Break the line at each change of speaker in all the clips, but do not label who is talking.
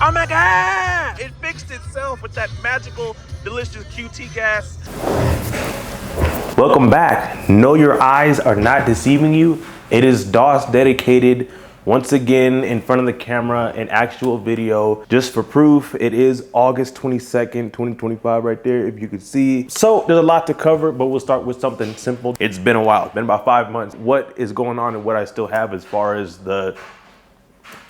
Oh my God! It fixed itself with that magical, delicious QT gas. Welcome back. No, your eyes are not deceiving you. It is DOS dedicated once again in front of the camera, an actual video just for proof. It is August 22nd, 2025 right there, if you could see. So there's a lot to cover, but we'll start with something simple. It's been a while, it's been about 5 months. What is going on and what I still have as far as the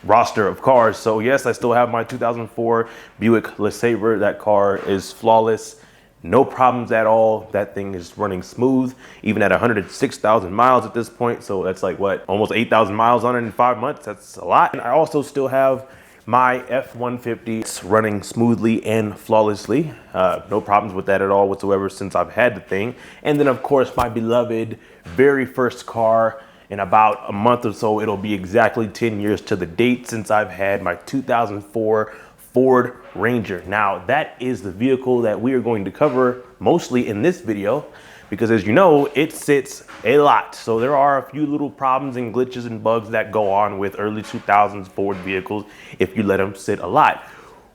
roster of cars. So yes, I still have my 2004 Buick LeSabre. That car is flawless, no problems at all. That thing is running smooth, even at 106,000 miles at this point. So that's like what, almost 8,000 miles on it in 5 months. That's a lot. And I also still have my F-150. It's running smoothly and flawlessly. No problems with that at all whatsoever since I've had the thing. And then of course, my beloved very first car. In about a month or so, it'll be exactly 10 years to the date since I've had my 2004 Ford Ranger. Now, that is the vehicle that we are going to cover mostly in this video, because as you know, it sits a lot. So there are a few little problems and glitches and bugs that go on with early 2000s Ford vehicles if you let them sit a lot,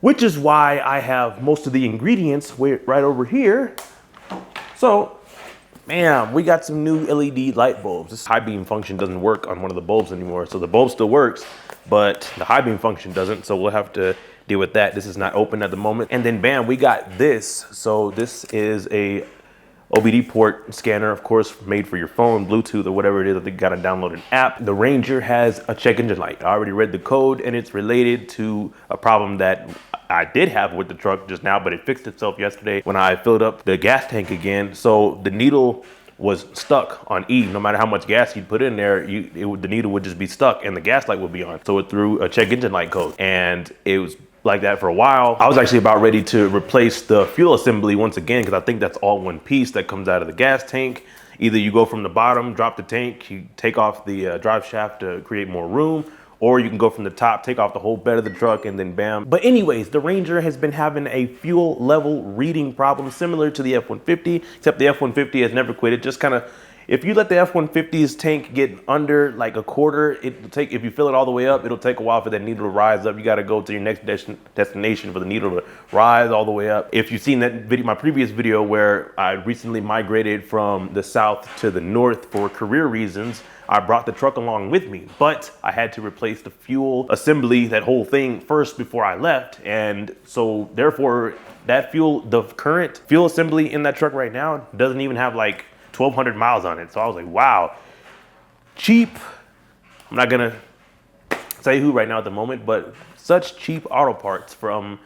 which is why I have most of the ingredients right over here. So, man, we got some new LED light bulbs. This high beam function doesn't work on one of the bulbs anymore. So the bulb still works, but the high beam function doesn't. So we'll have to deal with that. This is not open at the moment. And then bam, we got this. So this is a OBD port scanner, of course, made for your phone, Bluetooth, or whatever it is. I think you gotta download an app. The Ranger has a check engine light. I already read the code, and it's related to a problem that I did have with the truck just now, but it fixed itself yesterday when I filled up the gas tank again. So the needle was stuck on E. No matter how much gas you put in there, the needle would just be stuck and the gas light would be on. So it threw a check engine light code, and it was like that for a while. I was actually about ready to replace the fuel assembly once again, because I think that's all one piece that comes out of the gas tank. Either you go from the bottom, drop the tank, you take off the drive shaft to create more room, or you can go from the top, take off the whole bed of the truck, and then bam. But anyways, the Ranger has been having a fuel level reading problem similar to the F-150, except the F-150 has never quit. It just kind of, if you let the F-150's tank get under like a quarter, it'll take, if you fill it all the way up, it'll take a while for that needle to rise up. You got to go to your next destination for the needle to rise all the way up. If you've seen that video, my previous video where I recently migrated from the south to the north for career reasons, I brought the truck along with me, but I had to replace the fuel assembly, that whole thing first before I left. And so therefore that the current fuel assembly in that truck right now doesn't even have like 1,200 miles on it. So I was like, wow, cheap. I'm not gonna say who right now at the moment, but such cheap auto parts from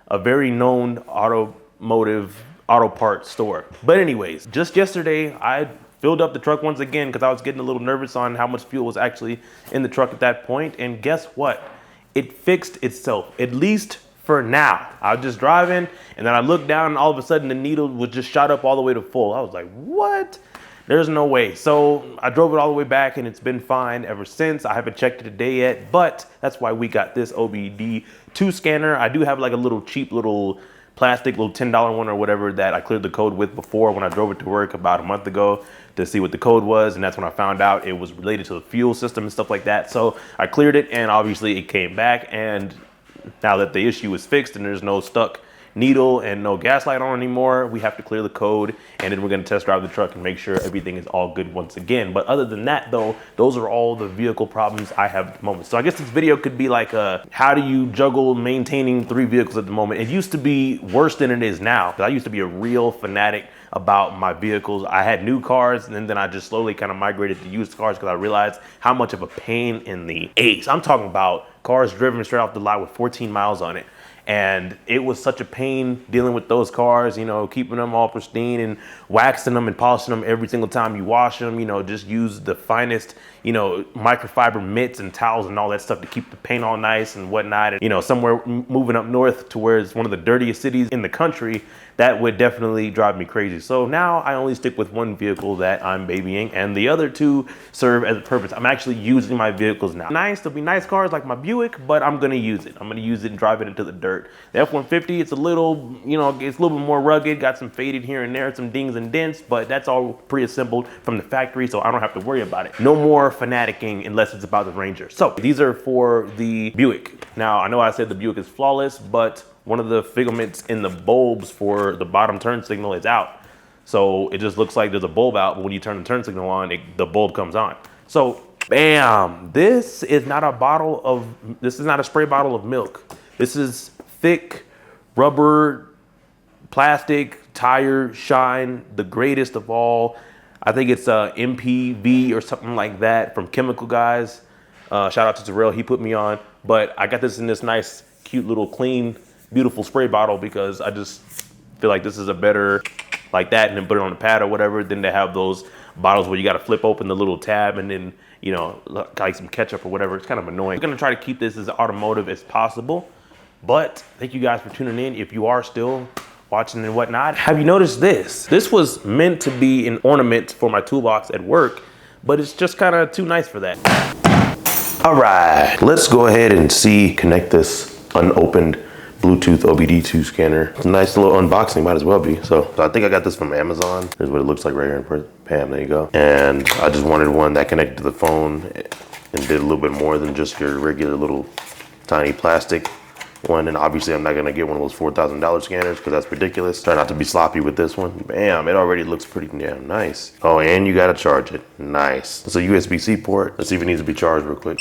a very known automotive auto parts store. But anyways, just yesterday, I filled up the truck once again because I was getting a little nervous on how much fuel was actually in the truck at that point. And guess what? It fixed itself, at least for now. I was just driving and then I looked down and all of a sudden the needle was just shot up all the way to full. I was like, what? There's no way. So I drove it all the way back and it's been fine ever since. I haven't checked it today yet, but that's why we got this OBD2 scanner. I do have like a little cheap little plastic, little $10 one or whatever that I cleared the code with before when I drove it to work about a month ago to see what the code was. And that's when I found out it was related to the fuel system and stuff like that. So I cleared it and obviously it came back, and now that the issue is fixed and there's no stuck needle and no gas light on anymore, we have to clear the code and then we're going to test drive the truck and make sure everything is all good once again. But other than that though, those are all the vehicle problems I have at the moment. So I guess this video could be like how do you juggle maintaining 3 vehicles at the moment. It used to be worse than it is now, because I used to be a real fanatic about my vehicles. I had new cars and then I just slowly kind of migrated to used cars because I realized how much of a pain in the ace. I'm talking about cars driven straight off the lot with 14 miles on it. And it was such a pain dealing with those cars, you know, keeping them all pristine and waxing them and polishing them every single time you wash them. You know, just use the finest, you know, microfiber mitts and towels and all that stuff to keep the paint all nice and whatnot. And, you know, somewhere moving up north to where it's one of the dirtiest cities in the country, that would definitely drive me crazy. So now I only stick with one vehicle that I'm babying, and the other 2 serve as a purpose. I'm actually using my vehicles now. Nice, there'll be nice cars like my Buick, but I'm gonna use it. I'm gonna use it and drive it into the dirt. The F-150, it's a little, you know, it's a little bit more rugged, got some faded here and there, some dings and dents, but that's all pre-assembled from the factory, so I don't have to worry about it. No more fanaticking unless it's about the Ranger. So these are for the Buick. Now, I know I said the Buick is flawless, but one of the filaments in the bulbs for the bottom turn signal is out. So it just looks like there's a bulb out, but when you turn the turn signal on, the bulb comes on. So bam, this is not a spray bottle of milk. This is thick rubber, plastic, tire shine, the greatest of all. I think it's MPV or something like that from Chemical Guys. Shout out to Terrell, he put me on. But I got this in this nice, cute little clean, beautiful spray bottle because I just feel like this is a better, like that, and then put it on the pad or whatever, than to have those bottles where you got to flip open the little tab and then, you know, like some ketchup or whatever. It's kind of annoying. I'm gonna try to keep this as automotive as possible, but thank you guys for tuning in. If you are still watching and whatnot, have you noticed this? This was meant to be an ornament for my toolbox at work, but it's just kind of too nice for that. All right, let's go ahead and connect this unopened Bluetooth OBD2 scanner. It's a nice little unboxing, might as well be. So I think I got this from Amazon. Here's what it looks like right here in person. Bam, there you go. And I just wanted one that connected to the phone and did a little bit more than just your regular little tiny plastic one. And obviously I'm not gonna get one of those $4,000 scanners because that's ridiculous. Try not to be sloppy with this one. Bam, it already looks pretty damn nice. Oh, and you gotta charge it. Nice. It's a USB-C port. Let's see if it needs to be charged real quick.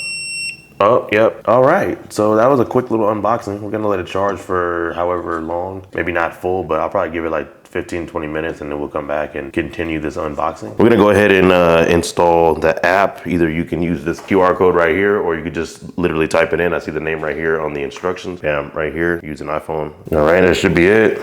Oh, yep. All right. So that was a quick little unboxing. We're going to let it charge for however long. Maybe not full, but I'll probably give it like 15, 20 minutes and then we'll come back and continue this unboxing. We're going to go ahead and install the app. Either you can use this QR code right here or you could just literally type it in. I see the name right here on the instructions. Bam, right here, using iPhone. All right, that should be it.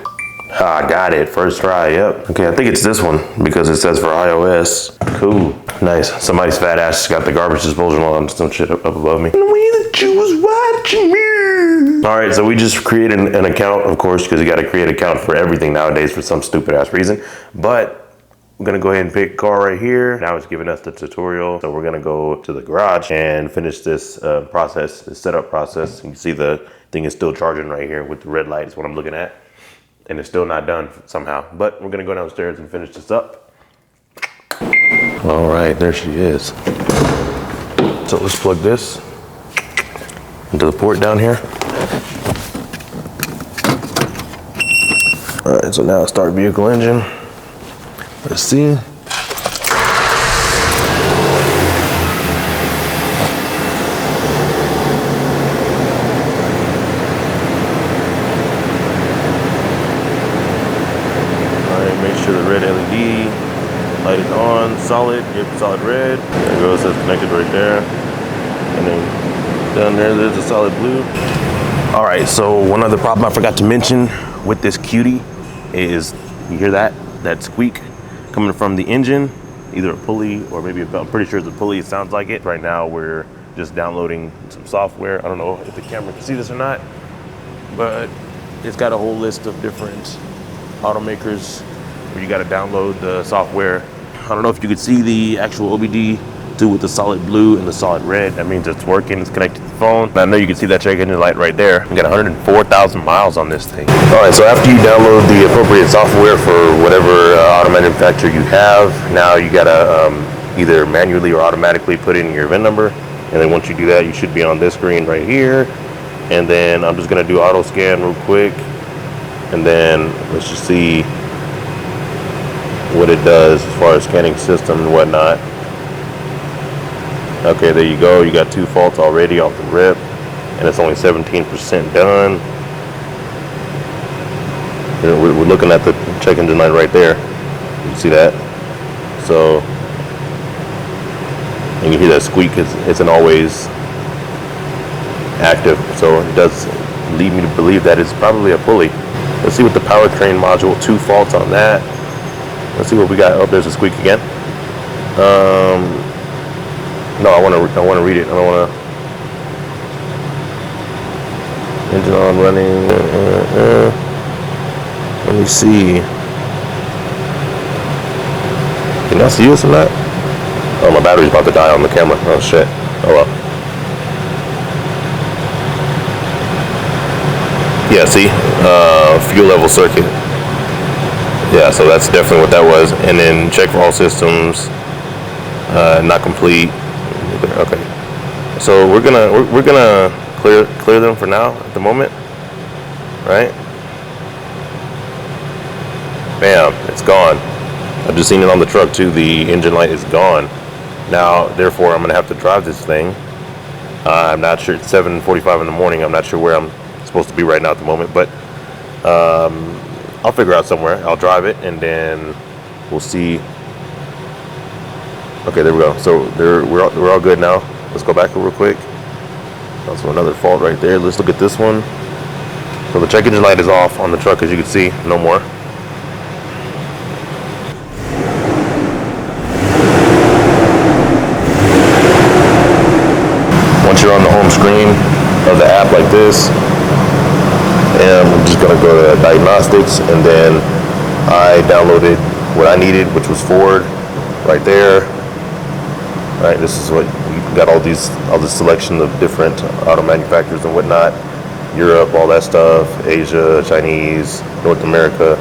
Ah, I got it, first try, yep. Okay, I think it's this one because it says for iOS. Cool, nice. Somebody's fat ass got the garbage disposal on some shit up above me. The way that you was watching me. All right, so we just created an account, of course, because you gotta create an account for everything nowadays for some stupid ass reason. But we're gonna go ahead and pick car right here. Now it's giving us the tutorial. So we're gonna go to the garage and finish this process, this setup process. You can see the thing is still charging right here with the red light is what I'm looking at. And it's still not done somehow. But we're gonna go downstairs and finish this up. All right, there she is. So let's plug this into the port down here. All right, so now start vehicle engine. Let's see. The red LED light is on, solid, yep, solid red. There it goes, that's connected right there. And then down there's a solid blue. All right, so one other problem I forgot to mention with this cutie is, you hear that? That squeak coming from the engine, either a pulley or maybe I'm pretty sure it's a pulley, it sounds like it. Right now we're just downloading some software. I don't know if the camera can see this or not, but it's got a whole list of different automakers where you got to download the software. I don't know if you could see the actual OBD2 with the solid blue and the solid red. That means it's working, it's connected to the phone. I know you can see that check engine light right there. We got 104,000 miles on this thing. All right, so after you download the appropriate software for whatever auto manufacturer you have, now you gotta either manually or automatically put in your VIN number. And then once you do that, you should be on this screen right here. And then I'm just gonna do auto scan real quick. And then let's just see what it does as far as scanning system and whatnot. Okay, there you go. You got 2 faults already off the rip, and it's only 17% done. We're looking at the check engine light right there. You see that? So, and you hear that squeak. It's an always active, so it does lead me to believe that it's probably a pulley. Let's see what the powertrain module, 2 faults on that. Let's see what we got. Oh, there's a squeak again. No, I want to read it. I don't want to. Engine on, running. Let me see. Can y'all see this or not? Oh, my battery's about to die on the camera. Oh shit. Oh well. Yeah, see, fuel level circuit. Yeah, so that's definitely what that was. And then check for all systems, not complete, Okay. So we're gonna clear them for now at the moment, right? Bam, it's gone. I've just seen it on the truck too. The engine light is gone. Now, therefore, I'm gonna have to drive this thing. I'm not sure. It's 7:45 in the morning. I'm not sure where I'm supposed to be right now at the moment, but I'll figure out somewhere. I'll drive it, and then we'll see. Okay, there we go. So we're all good now. Let's go back real quick. Also another fault right there. Let's look at this one. So the check engine light is off on the truck, as you can see. No more. Once you're on the home screen of the app like this, and I'm just gonna go to diagnostics, and then I downloaded what I needed, which was Ford, right there. Right, this is what you got, all this selection of different auto manufacturers and whatnot, Europe, all that stuff, Asia, Chinese, North America,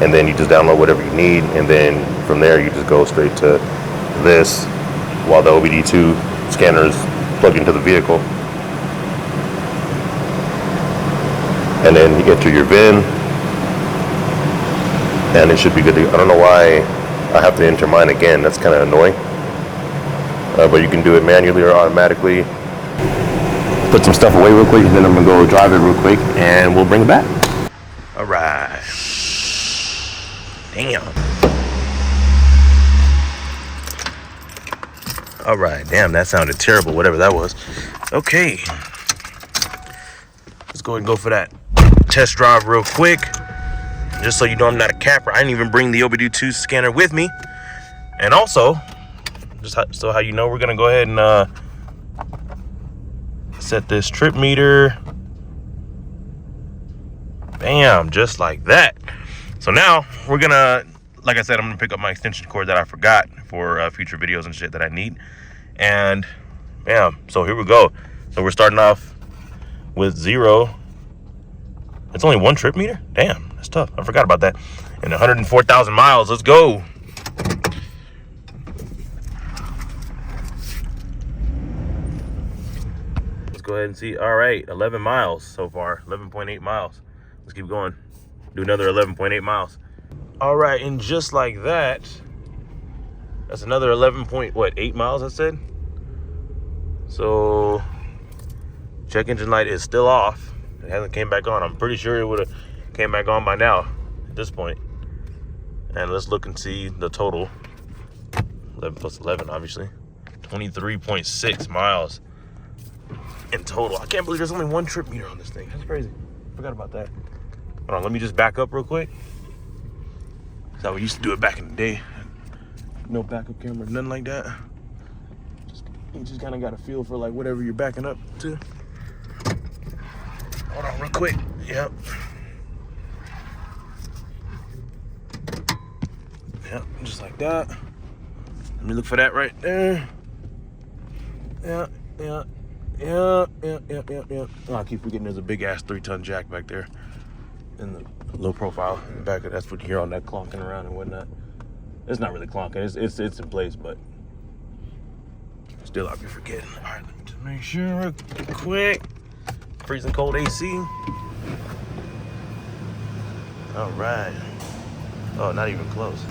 and then you just download whatever you need, and then from there you just go straight to this while the OBD2 scanner is plugged into the vehicle. And then you enter your VIN, and it should be good to go. I don't know why I have to enter mine again. That's kind of annoying. But you can do it manually or automatically. Put some stuff away real quick, and then I'm gonna go drive it real quick, and we'll bring it back. All right. Damn. All right. Damn, that sounded terrible. Whatever that was. Okay. Let's go ahead and go for that test drive real quick. Just so you know, I'm not a capper. I didn't even bring the OBD2 scanner with me. And also, just so how you know, we're gonna go ahead and set this trip meter. Bam, just like that. So now we're gonna, like I said, I'm gonna pick up my extension cord that I forgot for future videos and shit that I need. And bam, so here we go. So we're starting off with 0. It's only 1 trip meter? Damn, that's tough. I forgot about that. And 104,000 miles. Let's go. Go ahead and see. All right, 11 miles so far, 11.8 miles. Let's keep going. Do another 11.8 miles. All right, and just like that, that's another 11.8 miles I said. So check engine light is still off. It hasn't came back on. I'm pretty sure it would have came back on by now at this point. And let's look and see the total. 11 plus 11, obviously. 23.6 miles. In total. I can't believe there's only 1 trip meter on this thing. That's crazy. Forgot about that. Hold on, let me just back up real quick. That's how we used to do it back in the day. No backup camera, nothing like that. You just kind of got a feel for like whatever you're backing up to. Hold on real quick. Yep. Yep, just like that. Let me look for that right there. Yeah. Oh, I keep forgetting there's a big ass 3-ton jack back there in the low profile in the back. That's what you hear on that clonking around and whatnot. It's not really clonking. It's in place, but still I'll be forgetting. All right, let me just make sure real quick. Freezing cold AC. All right. Oh, not even close.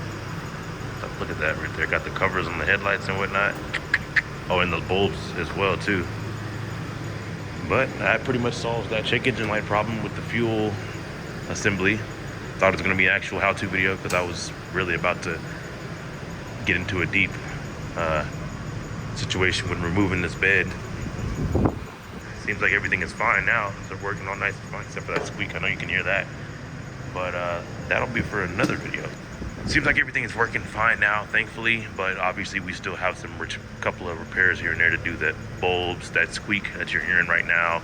Look at that right there. Got the covers on the headlights and whatnot. Oh, and the bulbs as well too. But that pretty much solves that check engine light problem with the fuel assembly. Thought it was going to be an actual how-to video because I was really about to get into a deep situation when removing this bed. Seems like everything is fine now. They're working all nice and fine except for that squeak. I know you can hear that. But that'll be for another video. Seems like everything is working fine now, thankfully, but obviously we still have some couple of repairs here and there to do. The bulbs, that squeak that you're hearing right now.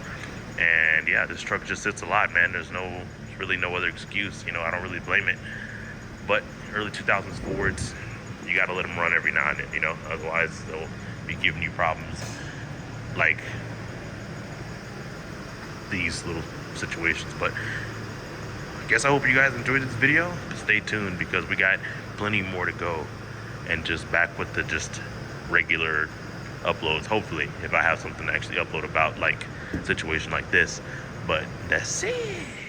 And yeah, this truck just sits a lot, man. There's really no other excuse. You know, I don't really blame it. But early 2000s Fords, you gotta let them run every now and then, you know, otherwise they'll be giving you problems like these little situations. But I guess I hope you guys enjoyed this video. Stay tuned because we got plenty more to go, and just back with the just regular uploads, hopefully, if I have something to actually upload about like a situation like this. But that's it.